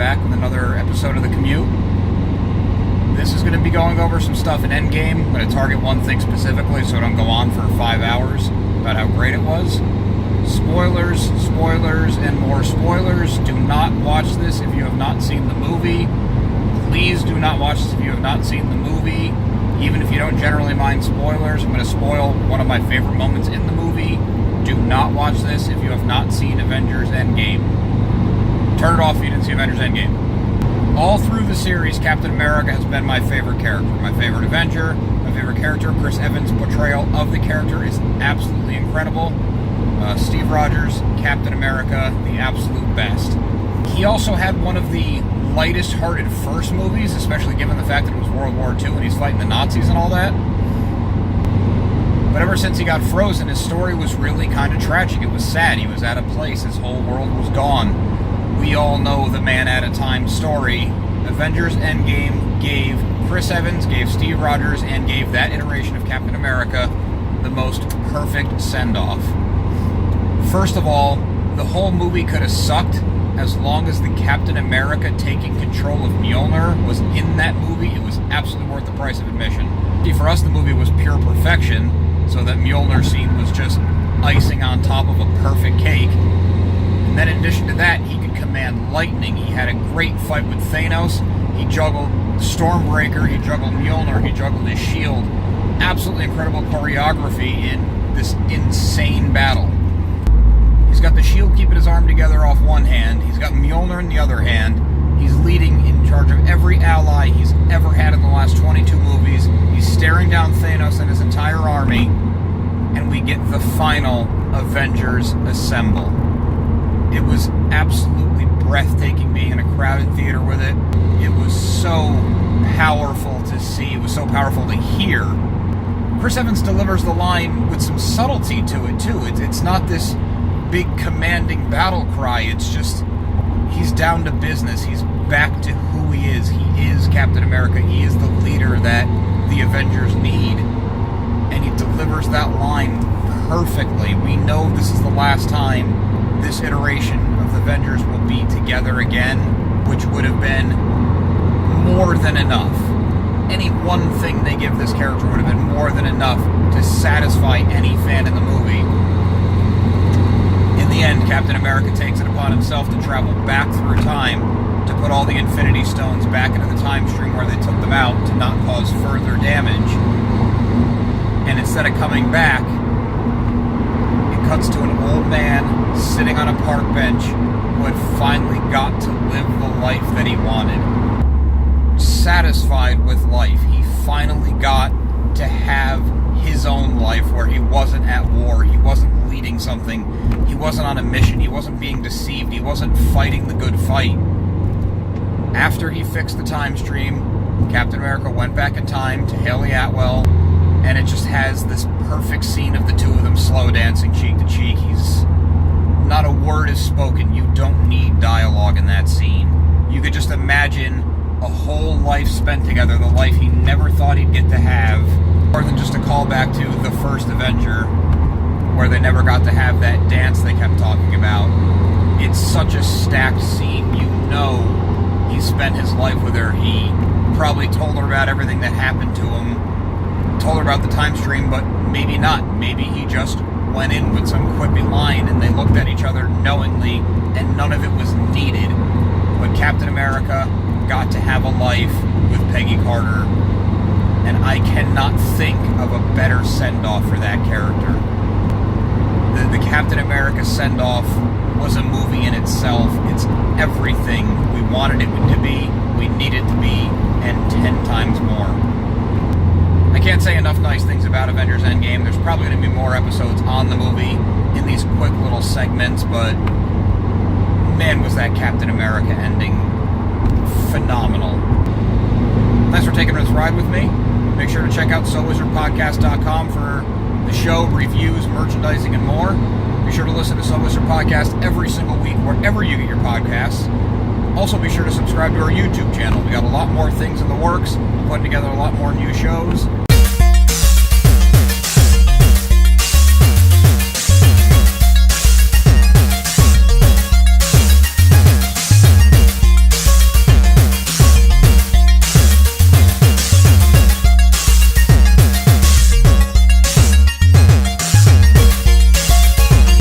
back with another episode of The Commute. This is going to be going over some stuff in Endgame. I'm going to target one thing specifically so I don't go on for 5 hours about how great it was. Spoilers, and more spoilers. Do not watch this if you have not seen the movie. Please do not watch this if you have not seen the movie. Even if you don't generally mind spoilers, I'm going to spoil one of my favorite moments in the movie. Do not watch this if you have not seen Avengers Endgame. Turn it off if you didn't see Avengers Endgame. All through the series, Captain America has been my favorite character. My favorite Avenger, my favorite character. Chris Evans' portrayal of the character is absolutely incredible. Steve Rogers, Captain America, the absolute best. He also had one of the lightest-hearted first movies, especially given the fact that it was World War II and he's fighting the Nazis and all that. But ever since he got frozen, his story was really kind of tragic. It was sad. He was at a place. His whole world was gone. We all know the man-at-a-time story. Avengers Endgame gave Chris Evans, gave Steve Rogers, and gave that iteration of Captain America the most perfect send-off. First of all, the whole movie could have sucked as long as the Captain America taking control of Mjolnir was in that movie. It was absolutely worth the price of admission. See, for us, the movie was pure perfection, so that Mjolnir scene was just icing on top of a perfect cake. And then in addition to that, he could command lightning. He had a great fight with Thanos. He juggled Stormbreaker, he juggled Mjolnir, he juggled his shield. Absolutely incredible choreography in this insane battle. He's got the shield keeping his arm together off one hand. He's got Mjolnir in the other hand. He's leading in charge of every ally he's ever had in the last 22 movies. He's staring down Thanos and his entire army. And we get the final Avengers assemble. It was absolutely breathtaking being in a crowded theater with it. It was so powerful to see. It was so powerful to hear. Chris Evans delivers the line with some subtlety to it, too. It's not this big commanding battle cry. It's just, he's down to business. He's back to who he is. He is Captain America. He is the leader that the Avengers need. And he delivers that line perfectly. We know this is the last time this iteration of the Avengers will be together again, which would have been more than enough. Any one thing they give this character would have been more than enough to satisfy any fan in the movie. In the end, Captain America takes it upon himself to travel back through time to put all the Infinity Stones back into the time stream where they took them out to not cause further damage. And instead of coming back, it cuts to an old man sitting on a park bench who had finally got to live the life that he wanted. Satisfied with life. He finally got to have his own life where he wasn't at war, he wasn't leading something, he wasn't on a mission, he wasn't being deceived, he wasn't fighting the good fight. After he fixed the time stream, Captain America went back in time to Haley Atwell, and it just has this perfect scene of the two of them slow dancing cheek to cheek. Not a word is spoken. You don't need dialogue in that scene. You could just imagine a whole life spent together, the life he never thought he'd get to have, more than just a callback to the first Avenger, where they never got to have that dance they kept talking about. It's such a stacked scene. You know he spent his life with her. He probably told her about everything that happened to him, told her about the time stream, but maybe not. Maybe he just went in with some quippy line and they looked at each other knowingly and none of it was needed. But Captain America got to have a life with Peggy Carter, and I cannot think of a better send-off for that character. The Captain America send-off was a movie in itself. It's everything we wanted it to be, we needed it to be, and 10 times more. I can't say enough nice things about Avengers Endgame. There's probably going to be more episodes on the movie in these quick little segments, but man, was that Captain America ending phenomenal. Thanks for taking this ride with me. Make sure to check out SoWizardPodcast.com for the show, reviews, merchandising, and more. Be sure to listen to So Wizard Podcast every single week wherever you get your podcasts. Also, be sure to subscribe to our YouTube channel. We got a lot more things in the works, putting together a lot more new shows.